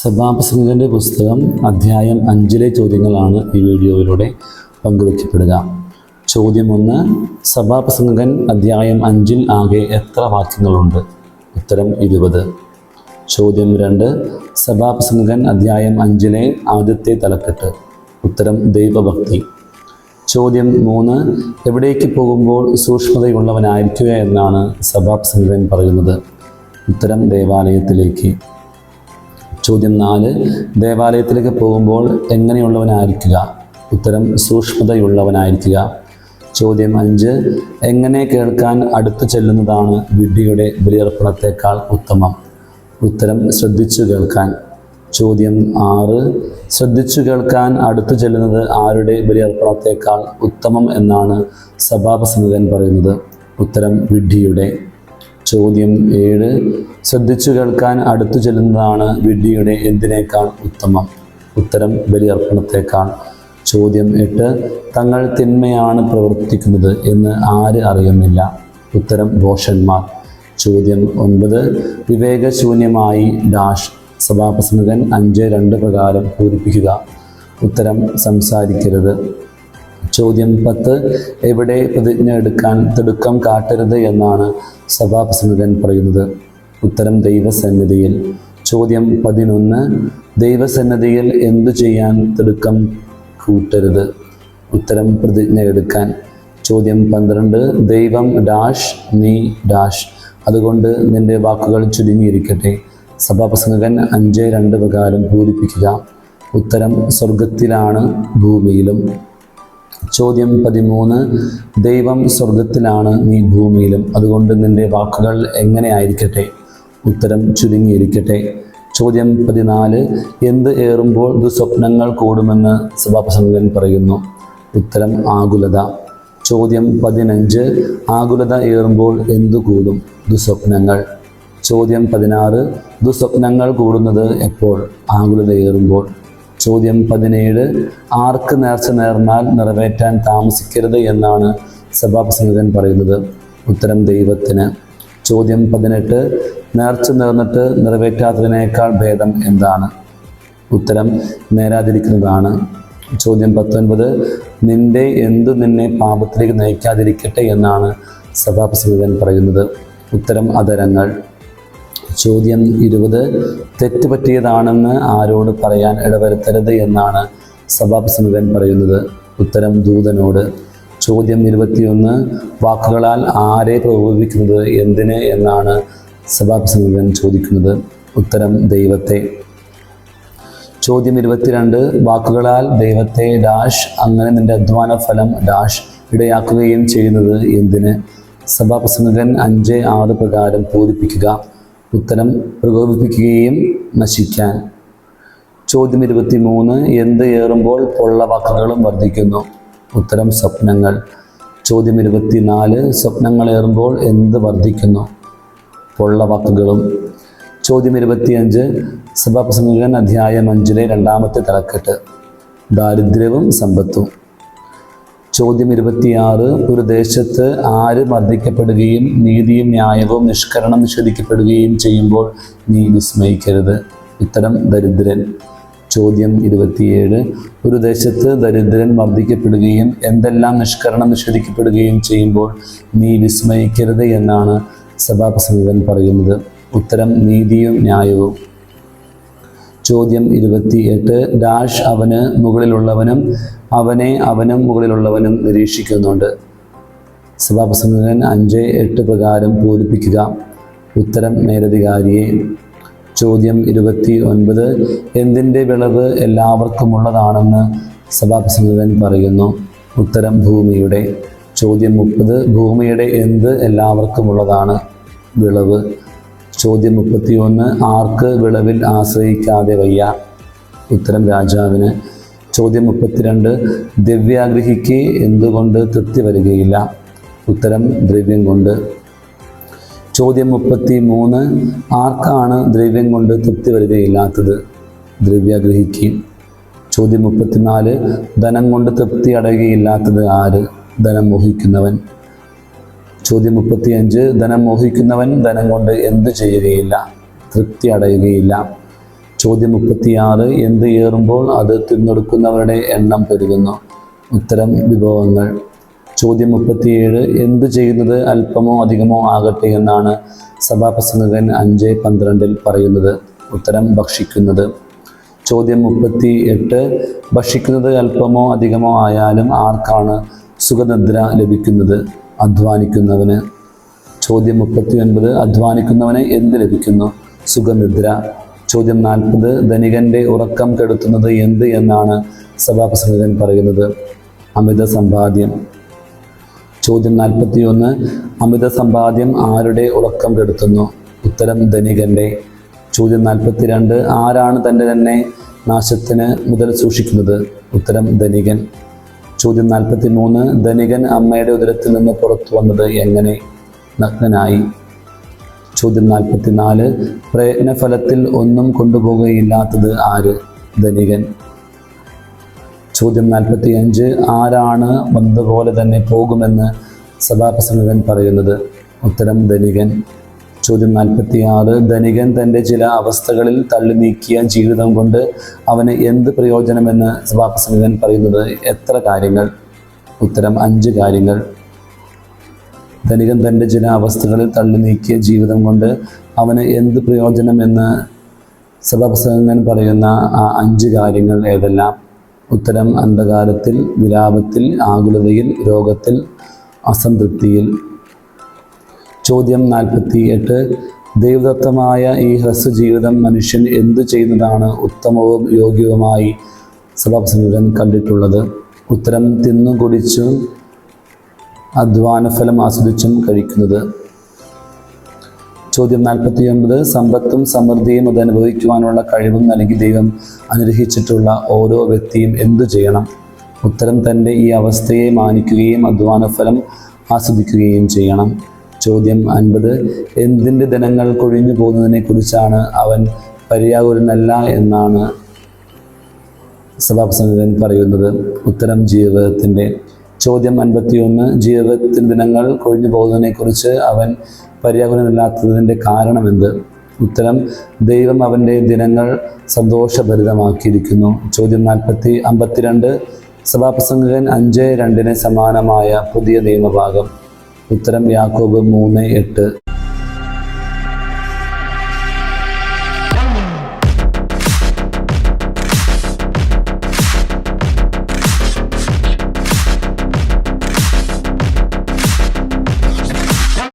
സഭാപ്രസംഗകൻ്റെ പുസ്തകം അധ്യായം 5 ചോദ്യങ്ങളാണ് ഈ വീഡിയോയിലൂടെ പങ്കുവയ്ക്കപ്പെടുക. ചോദ്യം 1. സഭാപ്രസംഗകൻ അധ്യായം 5 ആകെ എത്ര വാക്യങ്ങളുണ്ട്? ഉത്തരം 20. ചോദ്യം 2. സഭാപ്രസംഗകൻ അധ്യായം 5 ആദ്യത്തെ തലക്കെട്ട്. ഉത്തരം ദൈവഭക്തി. ചോദ്യം 3. എവിടേക്ക് പോകുമ്പോൾ സൂക്ഷ്മതയുള്ളവനായിരിക്കുക എന്നാണ് സഭാപ്രസംഗകൻ പറയുന്നത്? ഉത്തരം ദേവാലയത്തിലേക്ക്. ചോദ്യം 4. ദേവാലയത്തിലേക്ക് പോകുമ്പോൾ എങ്ങനെയുള്ളവനായിരിക്കുക? ഉത്തരം സൂക്ഷ്മതയുള്ളവനായിരിക്കുക. ചോദ്യം 5. എങ്ങനെ കേൾക്കാൻ അടുത്തു ചെല്ലുന്നതാണ് വിഡ്ഢിയുടെ ബലിയർപ്പണത്തേക്കാൾ ഉത്തമം? ഉത്തരം ശ്രദ്ധിച്ചു കേൾക്കാൻ. ചോദ്യം 6. ശ്രദ്ധിച്ചു കേൾക്കാൻ അടുത്തു ചെല്ലുന്നത് ആരുടെ ബലിയർപ്പണത്തേക്കാൾ ഉത്തമം എന്നാണ് സഭാപ്രസംഗകൻ പറയുന്നത്? ഉത്തരം വിഡ്ഢിയുടെ. ചോദ്യം 7. ശ്രദ്ധിച്ചു കേൾക്കാൻ അടുത്തു ചെല്ലുന്നതാണ് വിഡ്ഢിയുടെ എന്തിനേക്കാൾ ഉത്തമം? ഉത്തരം ബലിയർപ്പണത്തേക്കാൾ. ചോദ്യം 8. തങ്ങൾ തിന്മയാണ് പ്രവർത്തിക്കുന്നത് എന്ന് ആര് അറിയുന്നില്ല? ഉത്തരം ഭോഷന്മാർ. ചോദ്യം 9. വിവേകശൂന്യമായി ഡാഷ് സഭാപ്രസംഗകൻ 5:2 പ്രകാരം പൂരിപ്പിക്കുക. ഉത്തരം സംസാരിക്കരുത്. ചോദ്യം 10. എവിടെ പ്രതിജ്ഞ എടുക്കാൻ തിടുക്കം കാട്ടരുത് എന്നാണ് സഭാപ്രസംഗകൻ പറയുന്നത്? ഉത്തരം ദൈവസന്നിധിയിൽ. ചോദ്യം 11. ദൈവസന്നിധിയിൽ എന്തു ചെയ്യാൻ തിടുക്കം കൂട്ടരുത്? ഉത്തരം പ്രതിജ്ഞ എടുക്കാൻ. ചോദ്യം 12. ദൈവം ഡാഷ് നീ ഡാഷ് അതുകൊണ്ട് നിന്റെ വാക്കുകൾ ചുരുങ്ങിയിരിക്കട്ടെ. സഭാപ്രസംഗകൻ 5:2 പ്രകാരം പൂരിപ്പിക്കുക. ഉത്തരം സ്വർഗത്തിലാണ് ഭൂമിയിലും. ചോദ്യം 13. ദൈവം സ്വർഗത്തിലാണ് നീ ഭൂമിയിലും അതുകൊണ്ട് നിന്റെ വാക്കുകൾ എങ്ങനെ ആയിരിക്കട്ടെ? ഉത്തരം ചുരുങ്ങിയിരിക്കട്ടെ. ചോദ്യം 14. എന്ത് ഏറുമ്പോൾ ദുസ്വപ്നങ്ങൾ കൂടുമെന്ന് സഭാപ്രസംഗകൻ പറയുന്നു? ഉത്തരം ആകുലത. ചോദ്യം 15. ആകുലത ഏറുമ്പോൾ എന്തു കൂടും? ദുസ്വപ്നങ്ങൾ. ചോദ്യം 16. ദുസ്വപ്നങ്ങൾ കൂടുന്നത് എപ്പോൾ? ആകുലത ഏറുമ്പോൾ. ചോദ്യം 17. ആർക്ക് നേർച്ച നേർന്നാൽ നിറവേറ്റാൻ താമസിക്കരുത് എന്നാണ് സഭാപ്രസംഗകൻ പറയുന്നത്? ഉത്തരം ദൈവത്തിന്. ചോദ്യം 18. നേർച്ച നേർന്നിട്ട് നിറവേറ്റാത്തതിനേക്കാൾ ഭേദം എന്താണ്? ഉത്തരം നേരാതിരിക്കുന്നതാണ്. ചോദ്യം 19. നിന്റെ എന്തു നിന്നെ പാപത്തിലേക്ക് നയിക്കാതിരിക്കട്ടെ എന്നാണ് സഭാപ്രസംഗകൻ പറയുന്നത്? ഉത്തരം അധരങ്ങൾ. ചോദ്യം 20. തെറ്റ് പറ്റിയതാണെന്ന് ആരോട് പറയാൻ ഇടവരുത്തരുത് എന്നാണ് സഭാപ്രസംഗകൻ പറയുന്നത്? ഉത്തരം ദൂതനോട്. ചോദ്യം 21. വാക്കുകളാൽ ആരെ പ്രകോപിപ്പിക്കുന്നത് എന്തിന് എന്നാണ് സഭാപ്രസംഗകൻ ചോദിക്കുന്നത്? ഉത്തരം ദൈവത്തെ. ചോദ്യം 22. വാക്കുകളാൽ ദൈവത്തെ ഡാഷ് അങ്ങനെ നിന്റെ അധ്വാന ഫലം ഡാഷ് ഇടയാക്കുകയും ചെയ്യുന്നത് എന്തിന്? സഭാപ്രസംഗകൻ 5:6 പ്രകാരം പൂരിപ്പിക്കുക. ഉത്തരം പ്രകോപിപ്പിക്കുകയും നശിക്കാൻ. ചോദ്യം 23. എന്ത് ഏറുമ്പോൾ പൊള്ള വാക്കുകളും വർദ്ധിക്കുന്നു? ഉത്തരം സ്വപ്നങ്ങൾ. ചോദ്യം 24. സ്വപ്നങ്ങൾ ഏറുമ്പോൾ എന്ത് വർദ്ധിക്കുന്നു? പൊള്ള വാക്കുകളും. ചോദ്യം 25. സഭാപ്രസംഗകൻ അധ്യായം 5 രണ്ടാമത്തെ തലക്കെട്ട്. ദാരിദ്ര്യവും സമ്പത്തും. ചോദ്യം 26. ഒരു ദേശത്ത് ആര് മർദ്ദിക്കപ്പെടുകയും നീതിയും ന്യായവും നിഷ്കരണം നിഷേധിക്കപ്പെടുകയും ചെയ്യുമ്പോൾ നീ വിസ്മയിക്കരുത്? ഉത്തരം ദരിദ്രൻ. ചോദ്യം 27. ഒരു ദേശത്ത് ദരിദ്രൻ മർദ്ദിക്കപ്പെടുകയും എന്തെല്ലാം നിഷ്കരണം നിഷേധിക്കപ്പെടുകയും ചെയ്യുമ്പോൾ നീ വിസ്മയിക്കരുത് എന്നാണ് സഭാപ്രസംഗകൻ പറയുന്നത്? ഉത്തരം നീതിയും ന്യായവും. ചോദ്യം 28. ഡാഷ് അവന് മുകളിലുള്ളവനും അവനെ അവനും മുകളിലുള്ളവനും നിരീക്ഷിക്കുന്നുണ്ട്. സഭാപ്രസംഗകൻ 5:8 പ്രകാരം പൂരിപ്പിക്കുക. ഉത്തരം മേലധികാരിയെ. ചോദ്യം 29. എന്തിൻ്റെ വിളവ് എല്ലാവർക്കുമുള്ളതാണെന്ന് സഭാപ്രസംഗകൻ പറയുന്നു? ഉത്തരം ഭൂമിയുടെ. ചോദ്യം 30. ഭൂമിയുടെ എന്ത് എല്ലാവർക്കുമുള്ളതാണ്? വിളവ്. ചോദ്യം 31. ആർക്ക് വിളവിൽ ആശ്രയിക്കാതെ വയ്യ? ഉത്തരം രാജാവിന്. ചോദ്യം 32. ദ്രവ്യാഗ്രഹിക്ക് എന്തുകൊണ്ട് തൃപ്തി വരികയില്ല? ഉത്തരം ദ്രവ്യം കൊണ്ട്. ചോദ്യം 33. ആർക്കാണ് ദ്രവ്യം കൊണ്ട് തൃപ്തി വരികയില്ലാത്തത്? ദ്രവ്യാഗ്രഹിക്ക്. ചോദ്യം 34. ധനം കൊണ്ട് തൃപ്തി അടയുകയില്ലാത്തത് ആര്? ധനം മോഹിക്കുന്നവൻ. ചോദ്യം 35. ധനം മോഹിക്കുന്നവൻ ധനം കൊണ്ട് എന്തു ചെയ്യുകയില്ല? തൃപ്തി അടയുകയില്ല. ചോദ്യം 36, എന്ത് ഏറുമ്പോൾ അത് തിരഞ്ഞെടുക്കുന്നവരുടെ എണ്ണം പെരുകുന്നു? ഉത്തരം വിഭവങ്ങൾ. ചോദ്യം 37, എന്തു ചെയ്യുന്നത് അല്പമോ അധികമോ ആകട്ടെ എന്നാണ് സഭാപ്രസംഗകൻ 5:12 പറയുന്നത്? ഉത്തരം ഭക്ഷിക്കുന്നത്. ചോദ്യം 38, ഭക്ഷിക്കുന്നത് അല്പമോ അധികമോ ആയാലും ആർക്കാണ് സുഖനിദ്ര ലഭിക്കുന്നത്? അധ്വാനിക്കുന്നവന്. ചോദ്യം 39, അധ്വാനിക്കുന്നവന് എന്ത് ലഭിക്കുന്നു? സുഖനിദ്ര. ചോദ്യം 40, ധനികന്റെ ഉറക്കം കെടുത്തുന്നത് എന്ത് എന്നാണ് സഭാപ്രസംഗകൻ പറയുന്നത്? അമിത സമ്പാദ്യം. ചോദ്യം 41, അമിത സമ്പാദ്യം ആരുടെ ഉറക്കം കെടുത്തുന്നു? ഉത്തരം ധനികന്റെ. ചോദ്യം 42, ആരാണ് തൻ്റെ തന്നെ നാശത്തിന് മുതൽ സൂക്ഷിക്കുന്നത്? ഉത്തരം ധനികൻ. ചോദ്യം 43, ധനികൻ അമ്മയുടെ ഉദരത്തിൽ നിന്ന് പുറത്തു വന്നത് എങ്ങനെ? നഗ്നനായി. ചോദ്യം 44, പ്രയത്നഫലത്തിൽ ഒന്നും കൊണ്ടുപോകുകയില്ലാത്തത് ആര്? ധനികൻ. ചോദ്യം 45, ആരാണ് വന്നതുപോലെ തന്നെ പോകുമെന്ന് സഭാപ്രസംഗകൻ പറയുന്നത്? ഉത്തരം ധനികൻ. ചോദ്യം 46, ധനികൻ തൻ്റെ ചില അവസ്ഥകളിൽ തള്ളി നീക്കിയ ജീവിതം കൊണ്ട് അവന് എന്ത് പ്രയോജനമെന്ന് സഭാപ്രസംഗകൻ പറയുന്നത്? എത്ര കാര്യങ്ങൾ? ഉത്തരം 5 കാര്യങ്ങൾ. ധനികൻ തൻ്റെ ചില അവസ്ഥകളിൽ തള്ളി നീക്കിയ ജീവിതം കൊണ്ട് അവന് എന്ത് പ്രയോജനമെന്ന് സഭാപ്രസംഗകൻ പറയുന്ന ആ 5 കാര്യങ്ങൾ ഏതെല്ലാം? ഉത്തരം അന്ധകാരത്തിൽ, വിലാപത്തിൽ, ആകുലതയിൽ, രോഗത്തിൽ, അസംതൃപ്തിയിൽ. ചോദ്യം 48, ദൈവദത്തമായ ഈ ഹ്രസ്വജീവിതം മനുഷ്യൻ എന്തു ചെയ്യുന്നതാണ് ഉത്തമവും യോഗ്യവുമായി സഭാപ്രസംഗകൻ കണ്ടിട്ടുള്ളത്? ഉത്തരം തിന്നും കുടിച്ചും അധ്വാനഫലം ആസ്വദിച്ചും കഴിക്കുന്നത്. ചോദ്യം 49, സമ്പത്തും സമൃദ്ധിയും അത് അനുഭവിക്കുവാനുള്ള കഴിവും നൽകി ദൈവം അനുഗ്രഹിച്ചിട്ടുള്ള ഓരോ വ്യക്തിയും എന്തു ചെയ്യണം? ഉത്തരം തൻ്റെ ഈ അവസ്ഥയെ മാനിക്കുകയും അധ്വാനഫലം ആസ്വദിക്കുകയും ചെയ്യണം. ചോദ്യം 50, എന്തിൻ്റെ ദിനങ്ങൾ കൊഴിഞ്ഞു പോകുന്നതിനെക്കുറിച്ചാണ് അവൻ പര്യാകുലനല്ല എന്നാണ് സഭാപ്രസംഗകൻ പറയുന്നത്? ഉത്തരം ജീവിതത്തിൻ്റെ. ചോദ്യം 51, ജീവിതത്തിൻ്റെ ദിനങ്ങൾ കൊഴിഞ്ഞു പോകുന്നതിനെക്കുറിച്ച് അവൻ പര്യാകുലനല്ലാത്തതിൻ്റെ കാരണമെന്ത്? ഉത്തരം ദൈവം അവൻ്റെ ദിനങ്ങൾ സന്തോഷഭരിതമാക്കിയിരിക്കുന്നു. ചോദ്യം 52, സഭാപ്രസംഗകൻ 5:2 സമാനമായ പുതിയ നിയമഭാഗം? ഉത്തരം യാക്കോബ് 3:8.